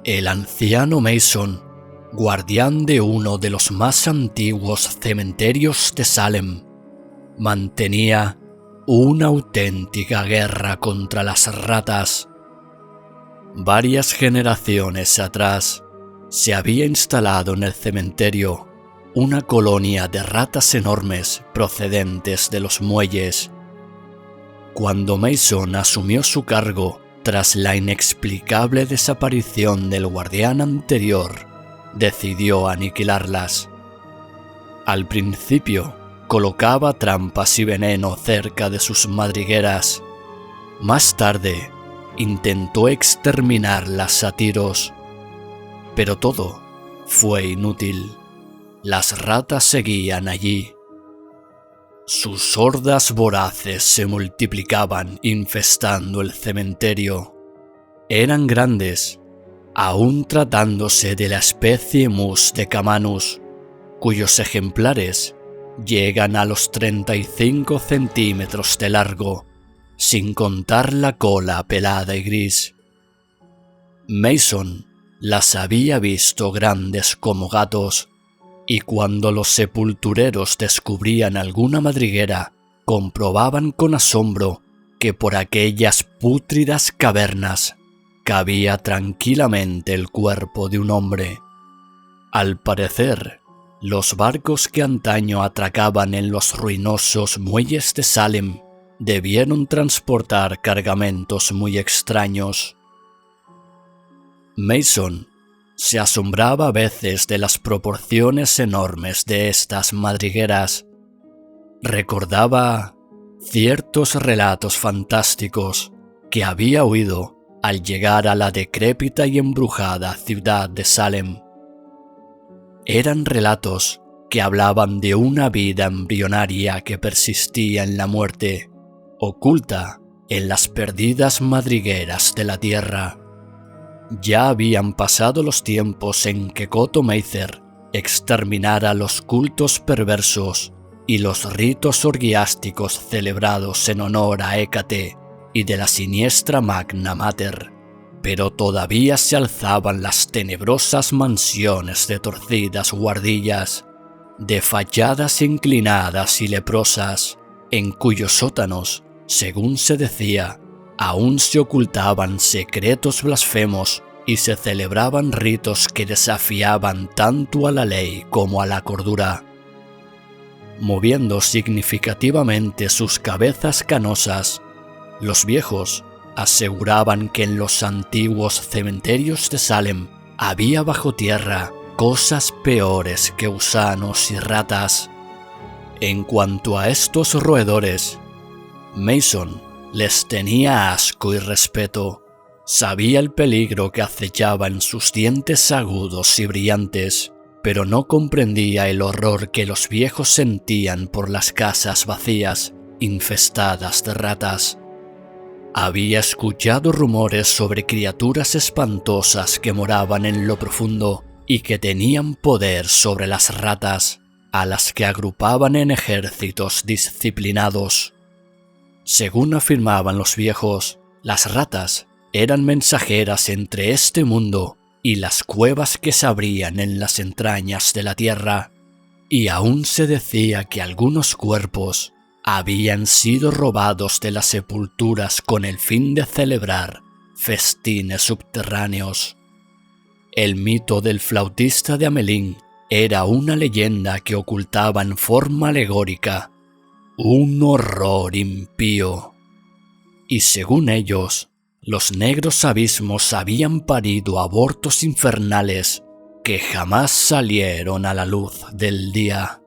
El anciano Mason, guardián de uno de los más antiguos cementerios de Salem, mantenía una auténtica guerra contra las ratas. Varias generaciones atrás se había instalado en el cementerio una colonia de ratas enormes procedentes de los muelles. Cuando Mason asumió su cargo tras la inexplicable desaparición del guardián anterior, decidió aniquilarlas. Al principio, colocaba trampas y veneno cerca de sus madrigueras. Más tarde, intentó exterminarlas a tiros. Pero todo fue inútil. Las ratas seguían allí. Sus hordas voraces se multiplicaban infestando el cementerio. Eran grandes, aún tratándose de la especie Mus de Camanus, cuyos ejemplares llegan a los 35 centímetros de largo, sin contar la cola pelada y gris. Mason las había visto grandes como gatos, y cuando los sepultureros descubrían alguna madriguera, comprobaban con asombro que por aquellas pútridas cavernas cabía tranquilamente el cuerpo de un hombre. Al parecer, los barcos que antaño atracaban en los ruinosos muelles de Salem debieron transportar cargamentos muy extraños. Mason se asombraba a veces de las proporciones enormes de estas madrigueras. Recordaba ciertos relatos fantásticos que había oído al llegar a la decrépita y embrujada ciudad de Salem. Eran relatos que hablaban de una vida embrionaria que persistía en la muerte, oculta en las perdidas madrigueras de la tierra. Ya habían pasado los tiempos en que Coto Mather exterminara los cultos perversos y los ritos orgiásticos celebrados en honor a Hécate y de la siniestra Magna Mater, pero todavía se alzaban las tenebrosas mansiones de torcidas guardillas, de fachadas inclinadas y leprosas, en cuyos sótanos, según se decía, aún se ocultaban secretos blasfemos y se celebraban ritos que desafiaban tanto a la ley como a la cordura. Moviendo significativamente sus cabezas canosas, los viejos aseguraban que en los antiguos cementerios de Salem había bajo tierra cosas peores que gusanos y ratas. En cuanto a estos roedores, Mason les tenía asco y respeto. Sabía el peligro que acechaba en sus dientes agudos y brillantes, pero no comprendía el horror que los viejos sentían por las casas vacías, infestadas de ratas. Había escuchado rumores sobre criaturas espantosas que moraban en lo profundo y que tenían poder sobre las ratas, a las que agrupaban en ejércitos disciplinados. Según afirmaban los viejos, las ratas eran mensajeras entre este mundo y las cuevas que se abrían en las entrañas de la tierra, y aún se decía que algunos cuerpos habían sido robados de las sepulturas con el fin de celebrar festines subterráneos. El mito del flautista de Amelín era una leyenda que ocultaba en forma alegórica un horror impío. Y según ellos, los negros abismos habían parido abortos infernales que jamás salieron a la luz del día.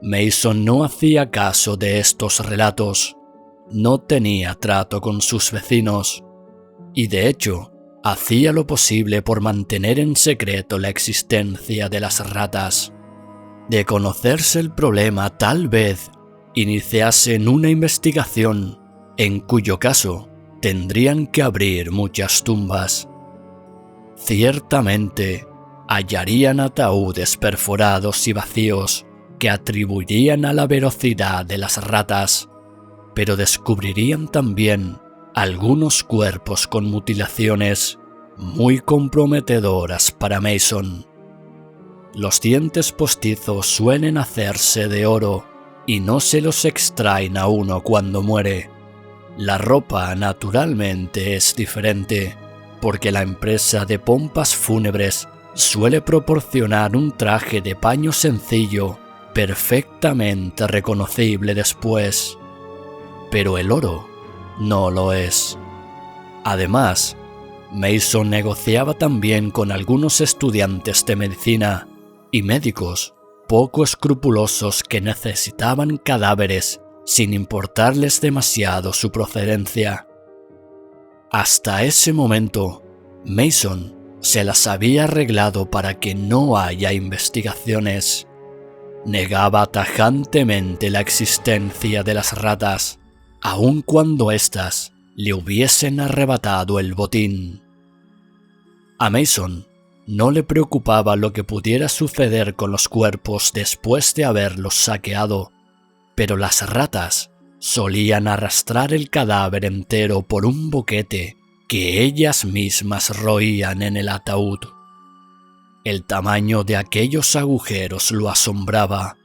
Mason no hacía caso de estos relatos, no tenía trato con sus vecinos, y de hecho, hacía lo posible por mantener en secreto la existencia de las ratas. De conocerse el problema, tal vez iniciasen una investigación, en cuyo caso tendrían que abrir muchas tumbas. Ciertamente, hallarían ataúdes perforados y vacíos que atribuirían a la velocidad de las ratas, pero descubrirían también algunos cuerpos con mutilaciones, muy comprometedoras para Mason. Los dientes postizos suelen hacerse de oro y no se los extraen a uno cuando muere. La ropa, naturalmente, es diferente, porque la empresa de pompas fúnebres suele proporcionar un traje de paño sencillo, perfectamente reconocible después. Pero el oro no lo es. Además, Mason negociaba también con algunos estudiantes de medicina y médicos poco escrupulosos que necesitaban cadáveres sin importarles demasiado su procedencia. Hasta ese momento, Mason se las había arreglado para que no haya investigaciones. Negaba tajantemente la existencia de las ratas, aun cuando éstas le hubiesen arrebatado el botín. A Mason no le preocupaba lo que pudiera suceder con los cuerpos después de haberlos saqueado, pero las ratas solían arrastrar el cadáver entero por un boquete que ellas mismas roían en el ataúd. El tamaño de aquellos agujeros lo asombraba.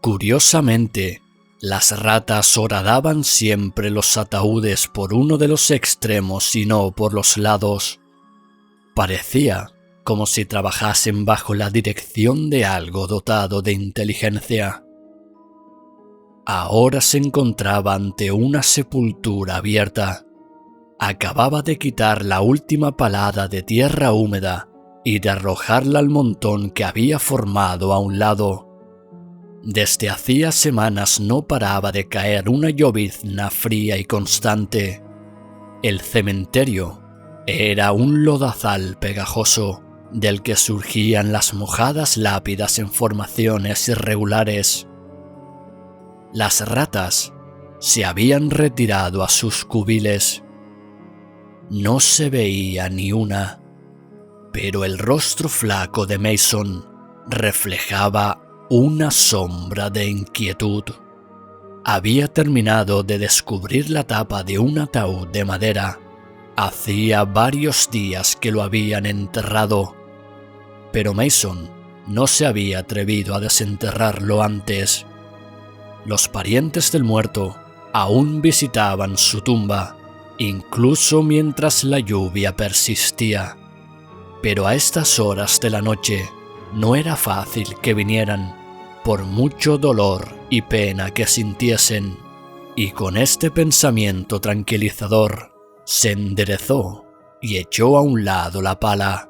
Curiosamente, las ratas horadaban siempre los ataúdes por uno de los extremos y no por los lados. Parecía como si trabajasen bajo la dirección de algo dotado de inteligencia. Ahora se encontraba ante una sepultura abierta. Acababa de quitar la última palada de tierra húmeda y de arrojarla al montón que había formado a un lado. Desde hacía semanas no paraba de caer una llovizna fría y constante. El cementerio era un lodazal pegajoso del que surgían las mojadas lápidas en formaciones irregulares. Las ratas se habían retirado a sus cubiles. No se veía ni una, pero el rostro flaco de Mason reflejaba una sombra de inquietud. Había terminado de descubrir la tapa de un ataúd de madera. Hacía varios días que lo habían enterrado, pero Mason no se había atrevido a desenterrarlo antes. Los parientes del muerto aún visitaban su tumba, incluso mientras la lluvia persistía. Pero a estas horas de la noche no era fácil que vinieran, por mucho dolor y pena que sintiesen, y con este pensamiento tranquilizador se enderezó y echó a un lado la pala.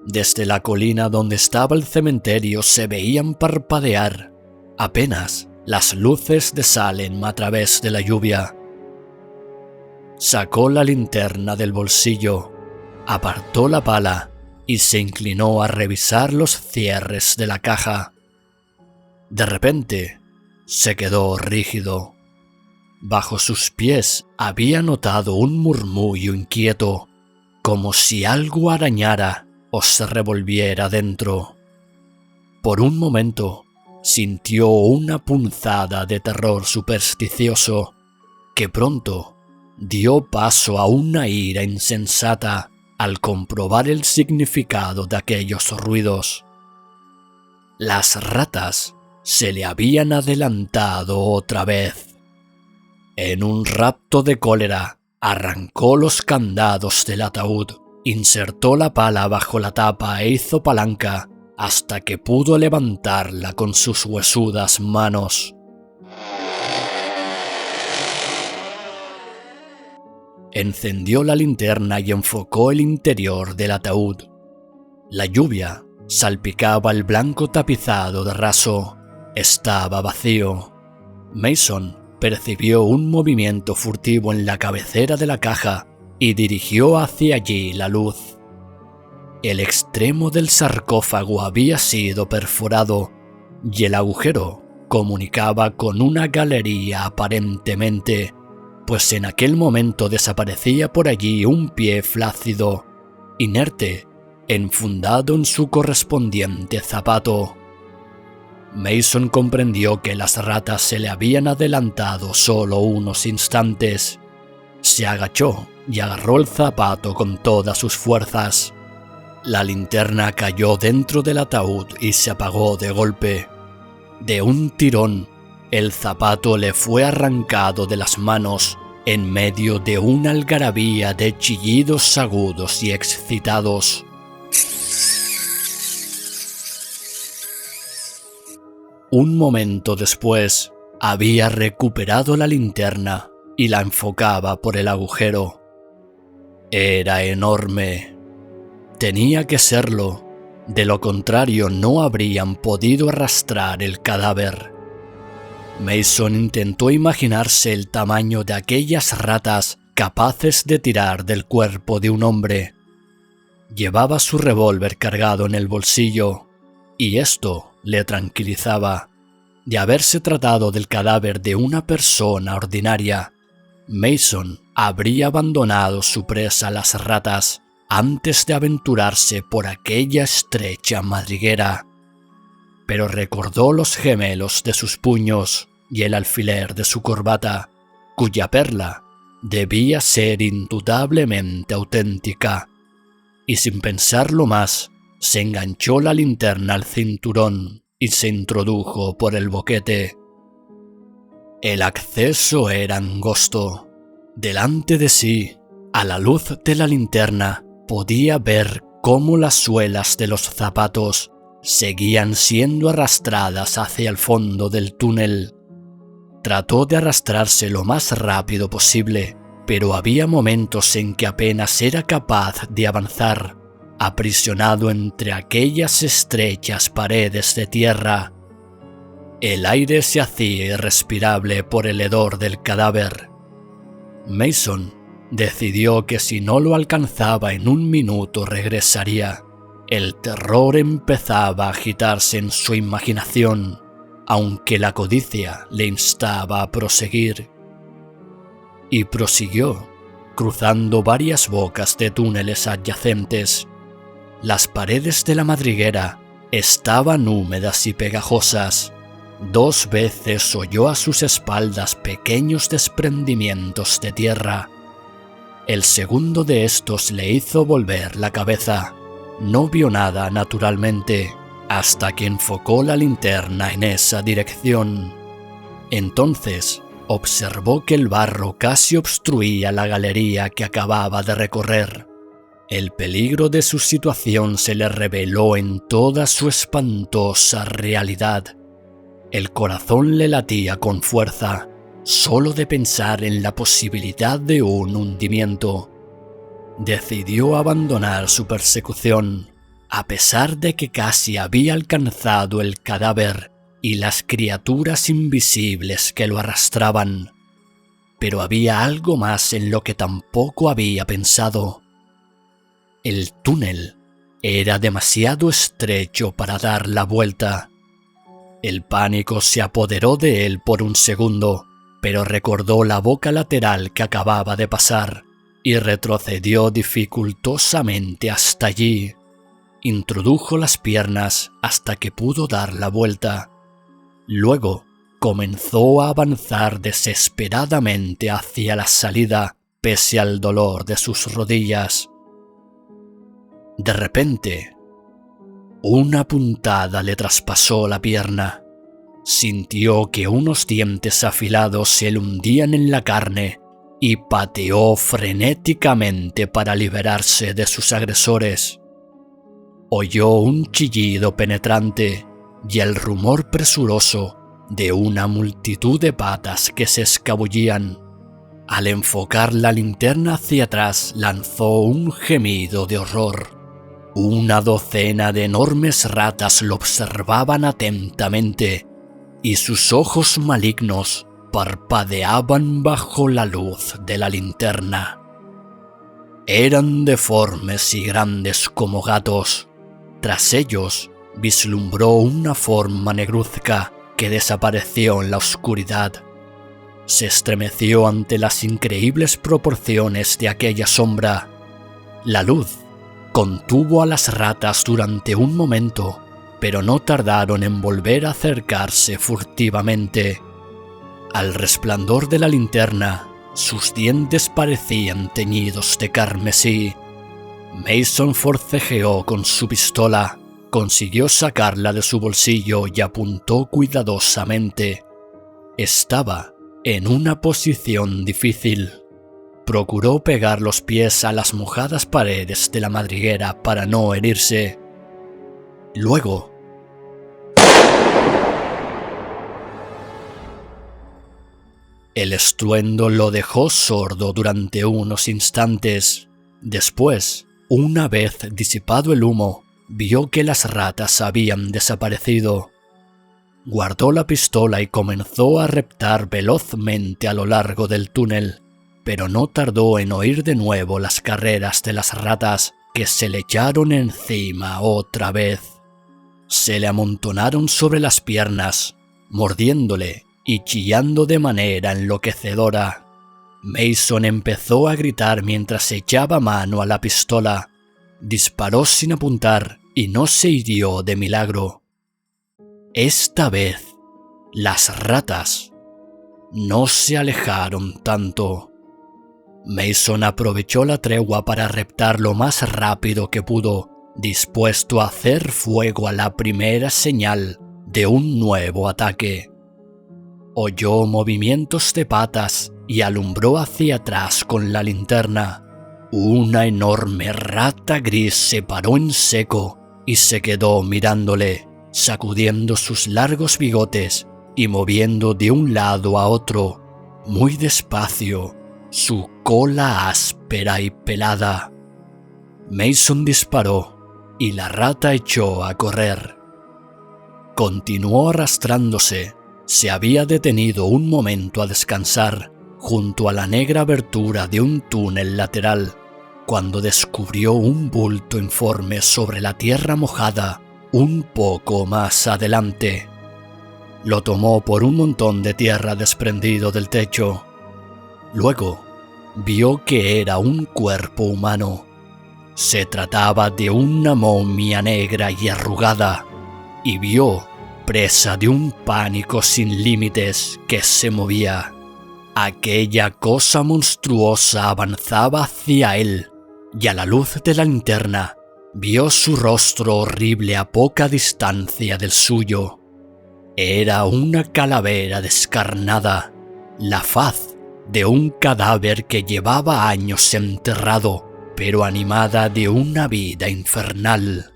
Desde la colina donde estaba el cementerio se veían parpadear apenas las luces de Salem a través de la lluvia. Sacó la linterna del bolsillo, apartó la pala y se inclinó a revisar los cierres de la caja. De repente, se quedó rígido. Bajo sus pies había notado un murmullo inquieto, como si algo arañara o se revolviera dentro. Por un momento, sintió una punzada de terror supersticioso, que pronto dio paso a una ira insensata al comprobar el significado de aquellos ruidos. Las ratas se le habían adelantado otra vez. En un rapto de cólera, arrancó los candados del ataúd, insertó la pala bajo la tapa e hizo palanca hasta que pudo levantarla con sus huesudas manos. Encendió la linterna y enfocó el interior del ataúd. La lluvia salpicaba el blanco tapizado de raso. Estaba vacío. Mason percibió un movimiento furtivo en la cabecera de la caja y dirigió hacia allí la luz. El extremo del sarcófago había sido perforado y el agujero comunicaba con una galería aparentemente, pues en aquel momento desaparecía por allí un pie flácido, inerte, enfundado en su correspondiente zapato. Mason comprendió que las ratas se le habían adelantado solo unos instantes. Se agachó y agarró el zapato con todas sus fuerzas. La linterna cayó dentro del ataúd y se apagó de golpe. De un tirón, el zapato le fue arrancado de las manos en medio de una algarabía de chillidos agudos y excitados. Un momento después, había recuperado la linterna y la enfocaba por el agujero. Era enorme. Tenía que serlo, de lo contrario no habrían podido arrastrar el cadáver. Mason intentó imaginarse el tamaño de aquellas ratas capaces de tirar del cuerpo de un hombre. Llevaba su revólver cargado en el bolsillo, y esto le tranquilizaba. De haberse tratado del cadáver de una persona ordinaria, Mason habría abandonado su presa a las ratas antes de aventurarse por aquella estrecha madriguera. Pero recordó los gemelos de sus puños y el alfiler de su corbata, cuya perla debía ser indudablemente auténtica, y sin pensarlo más, se enganchó la linterna al cinturón y se introdujo por el boquete. El acceso era angosto. Delante de sí, a la luz de la linterna, podía ver cómo las suelas de los zapatos seguían siendo arrastradas hacia el fondo del túnel. Trató de arrastrarse lo más rápido posible, pero había momentos en que apenas era capaz de avanzar, aprisionado entre aquellas estrechas paredes de tierra. El aire se hacía irrespirable por el hedor del cadáver. Mason decidió que si no lo alcanzaba en un minuto regresaría. El terror empezaba a agitarse en su imaginación, aunque la codicia le instaba a proseguir. Y prosiguió, cruzando varias bocas de túneles adyacentes. Las paredes de la madriguera estaban húmedas y pegajosas. 2 veces oyó a sus espaldas pequeños desprendimientos de tierra. El segundo de estos le hizo volver la cabeza. No vio nada, naturalmente, hasta que enfocó la linterna en esa dirección. Entonces, observó que el barro casi obstruía la galería que acababa de recorrer. El peligro de su situación se le reveló en toda su espantosa realidad. El corazón le latía con fuerza, solo de pensar en la posibilidad de un hundimiento. Decidió abandonar su persecución, a pesar de que casi había alcanzado el cadáver y las criaturas invisibles que lo arrastraban. Pero había algo más en lo que tampoco había pensado. El túnel era demasiado estrecho para dar la vuelta. El pánico se apoderó de él por un segundo, pero recordó la boca lateral que acababa de pasar y retrocedió dificultosamente hasta allí. Introdujo las piernas hasta que pudo dar la vuelta. Luego comenzó a avanzar desesperadamente hacia la salida, pese al dolor de sus rodillas. De repente, una puntada le traspasó la pierna. Sintió que unos dientes afilados se le hundían en la carne y pateó frenéticamente para liberarse de sus agresores. Oyó un chillido penetrante y el rumor presuroso de una multitud de patas que se escabullían. Al enfocar la linterna hacia atrás, lanzó un gemido de horror. Una docena de enormes ratas lo observaban atentamente, y sus ojos malignos parpadeaban bajo la luz de la linterna. Eran deformes y grandes como gatos. Tras ellos, vislumbró una forma negruzca que desapareció en la oscuridad. Se estremeció ante las increíbles proporciones de aquella sombra. La luz contuvo a las ratas durante un momento, pero no tardaron en volver a acercarse furtivamente. Al resplandor de la linterna, Sus dientes parecían teñidos de carmesí. Mason forcejeó con su pistola, consiguió sacarla de su bolsillo y apuntó cuidadosamente. Estaba en una posición difícil. Procuró pegar los pies a las mojadas paredes de la madriguera para no herirse. Luego, el estruendo lo dejó sordo durante unos instantes. Después, una vez disipado el humo, vio que las ratas habían desaparecido. Guardó la pistola y comenzó a reptar velozmente a lo largo del túnel, pero no tardó en oír de nuevo las carreras de las ratas que se le echaron encima otra vez. Se le amontonaron sobre las piernas, mordiéndole y chillando de manera enloquecedora. Mason empezó a gritar mientras echaba mano a la pistola. Disparó sin apuntar y no se hirió de milagro. Esta vez, las ratas no se alejaron tanto. Mason aprovechó la tregua para reptar lo más rápido que pudo, dispuesto a hacer fuego a la primera señal de un nuevo ataque. Oyó movimientos de patas y alumbró hacia atrás con la linterna. Una enorme rata gris se paró en seco y se quedó mirándole, sacudiendo sus largos bigotes y moviendo de un lado a otro, muy despacio, su cola áspera y pelada. Mason disparó y la rata echó a correr. Continuó arrastrándose. Se había detenido un momento a descansar junto a la negra abertura de un túnel lateral, cuando descubrió un bulto informe sobre la tierra mojada un poco más adelante. Lo tomó por un montón de tierra desprendido del techo. Luego vio que era un cuerpo humano. Se trataba de una momia negra y arrugada, y vio, presa de un pánico sin límites, que se movía. Aquella cosa monstruosa avanzaba hacia él, y a la luz de la linterna vio su rostro horrible a poca distancia del suyo. Era una calavera descarnada, la faz de un cadáver que llevaba años enterrado, pero animada de una vida infernal.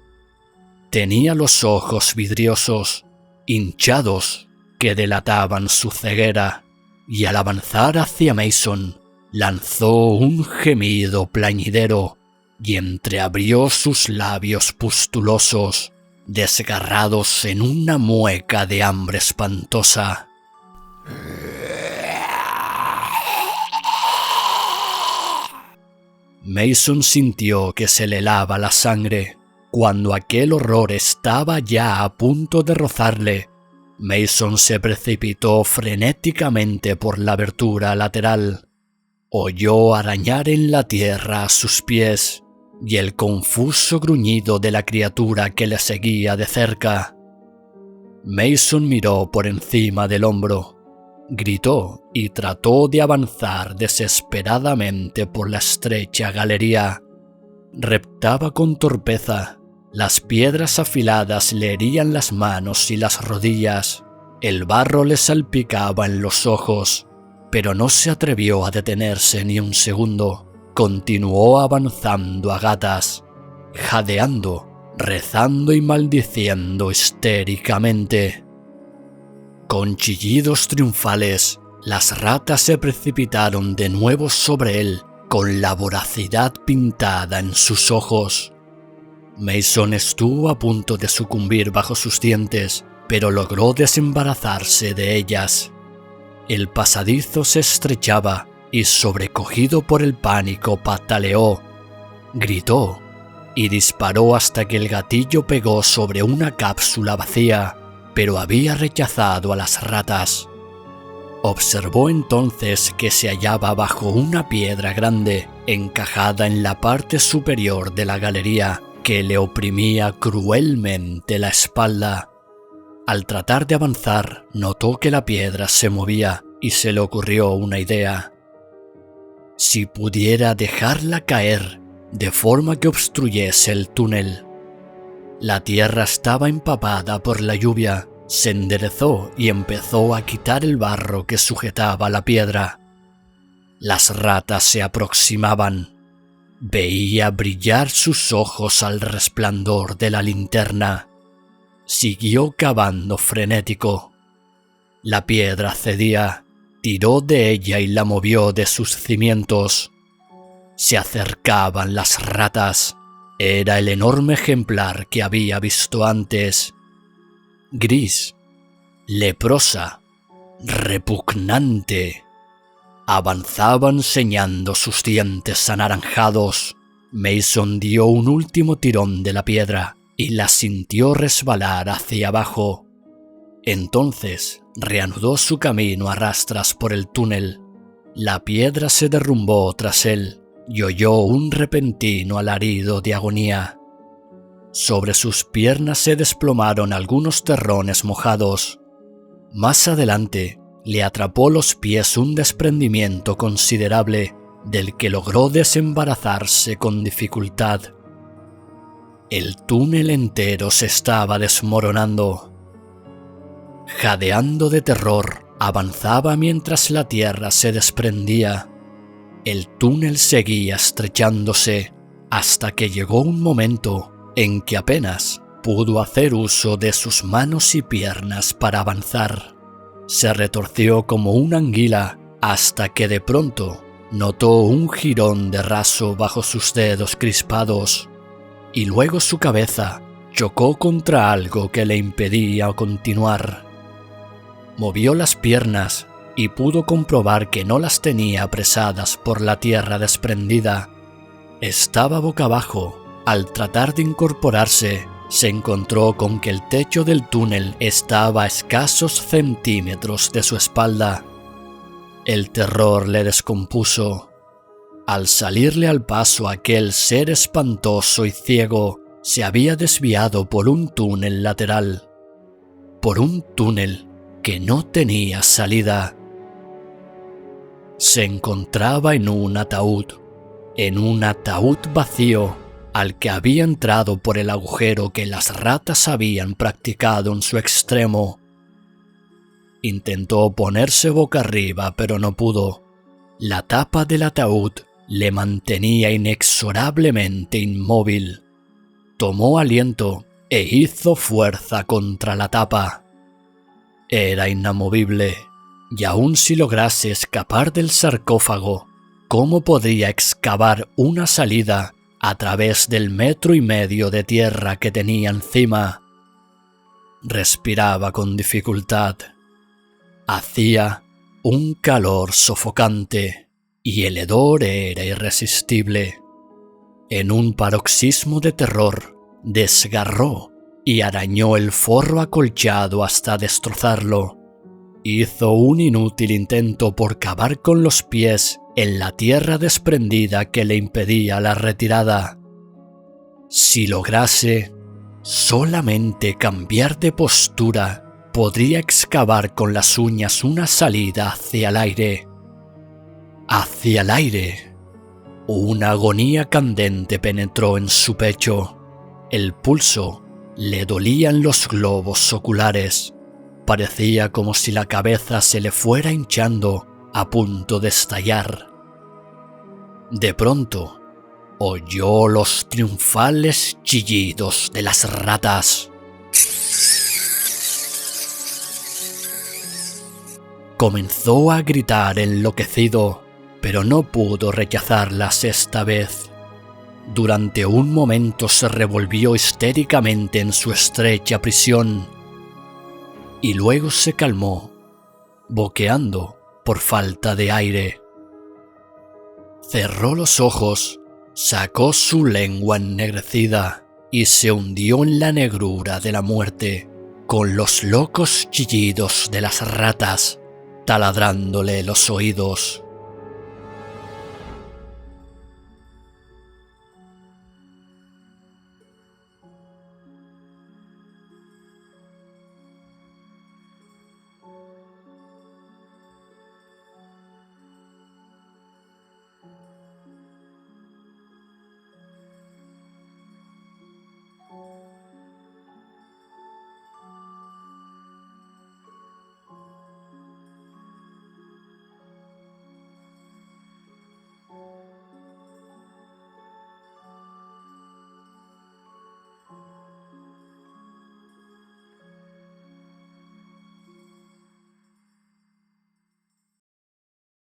Tenía los ojos vidriosos, hinchados, que delataban su ceguera, y al avanzar hacia Mason, lanzó un gemido plañidero y entreabrió sus labios pustulosos, desgarrados en una mueca de hambre espantosa. Mason sintió que se le helaba la sangre. Cuando aquel horror estaba ya a punto de rozarle, Mason se precipitó frenéticamente por la abertura lateral. Oyó arañar en la tierra a sus pies y el confuso gruñido de la criatura que le seguía de cerca. Mason miró por encima del hombro, gritó y trató de avanzar desesperadamente por la estrecha galería. Reptaba con torpeza. Las piedras afiladas le herían las manos y las rodillas. El barro le salpicaba en los ojos, pero no se atrevió a detenerse ni un segundo. Continuó avanzando a gatas, jadeando, rezando y maldiciendo histéricamente. Con chillidos triunfales, las ratas se precipitaron de nuevo sobre él, con la voracidad pintada en sus ojos. Mason estuvo a punto de sucumbir bajo sus dientes, pero logró desembarazarse de ellas. El pasadizo se estrechaba y, sobrecogido por el pánico, pataleó, gritó y disparó hasta que el gatillo pegó sobre una cápsula vacía, pero había rechazado a las ratas. Observó entonces que se hallaba bajo una piedra grande, encajada en la parte superior de la galería, que le oprimía cruelmente la espalda. Al tratar de avanzar, notó que la piedra se movía y se le ocurrió una idea. si pudiera dejarla caer de forma que obstruyese el túnel. La tierra estaba empapada por la lluvia, se enderezó y empezó a quitar el barro que sujetaba la piedra. Las ratas se aproximaban. Veía brillar sus ojos al resplandor de la linterna. Siguió cavando frenético. La piedra cedía, tiró de ella y la movió de sus cimientos. Se acercaban las ratas. Era el enorme ejemplar que había visto antes. Gris, leprosa, repugnante. Avanzaba enseñando sus dientes anaranjados. Mason dio un último tirón de la piedra y la sintió resbalar hacia abajo. Entonces reanudó su camino a rastras por el túnel. La piedra se derrumbó tras él y oyó un repentino alarido de agonía. Sobre sus piernas se desplomaron algunos terrones mojados. Más adelante le atrapó los pies un desprendimiento considerable del que logró desembarazarse con dificultad. El túnel entero se estaba desmoronando. Jadeando de terror, avanzaba mientras la tierra se desprendía. El túnel seguía estrechándose hasta que llegó un momento en que apenas pudo hacer uso de sus manos y piernas para avanzar. Se retorció como una anguila hasta que de pronto notó un jirón de raso bajo sus dedos crispados y luego su cabeza chocó contra algo que le impedía continuar. Movió las piernas y pudo comprobar que no las tenía apresadas por la tierra desprendida. Estaba boca abajo. Al tratar de incorporarse, se encontró con que el techo del túnel estaba a escasos centímetros de su espalda. El terror le descompuso. Al salirle al paso aquel ser espantoso y ciego, se había desviado por un túnel lateral. Por un túnel que no tenía salida. Se encontraba en un ataúd vacío, al que había entrado por el agujero que las ratas habían practicado en su extremo. Intentó ponerse boca arriba, pero no pudo. La tapa del ataúd le mantenía inexorablemente inmóvil. Tomó aliento e hizo fuerza contra la tapa. Era inamovible, y aun si lograse escapar del sarcófago, ¿cómo podría excavar una salida a través del 1,5 metros de tierra que tenía encima? Respiraba con dificultad. Hacía un calor sofocante y el hedor era irresistible. En un paroxismo de terror, desgarró y arañó el forro acolchado hasta destrozarlo. Hizo un inútil intento por cavar con los pies en la tierra desprendida que le impedía la retirada. Si lograse solamente cambiar de postura, podría excavar con las uñas una salida hacia el aire. Hacia el aire. Una agonía candente penetró en su pecho. El pulso le dolían los globos oculares. Parecía como si la cabeza se le fuera hinchando a punto de estallar. De pronto, oyó los triunfales chillidos de las ratas. Comenzó a gritar enloquecido, pero no pudo rechazarlas esta vez. Durante un momento se revolvió histéricamente en su estrecha prisión y luego se calmó, boqueando por falta de aire. Cerró los ojos, sacó su lengua ennegrecida y se hundió en la negrura de la muerte, con los locos chillidos de las ratas taladrándole los oídos.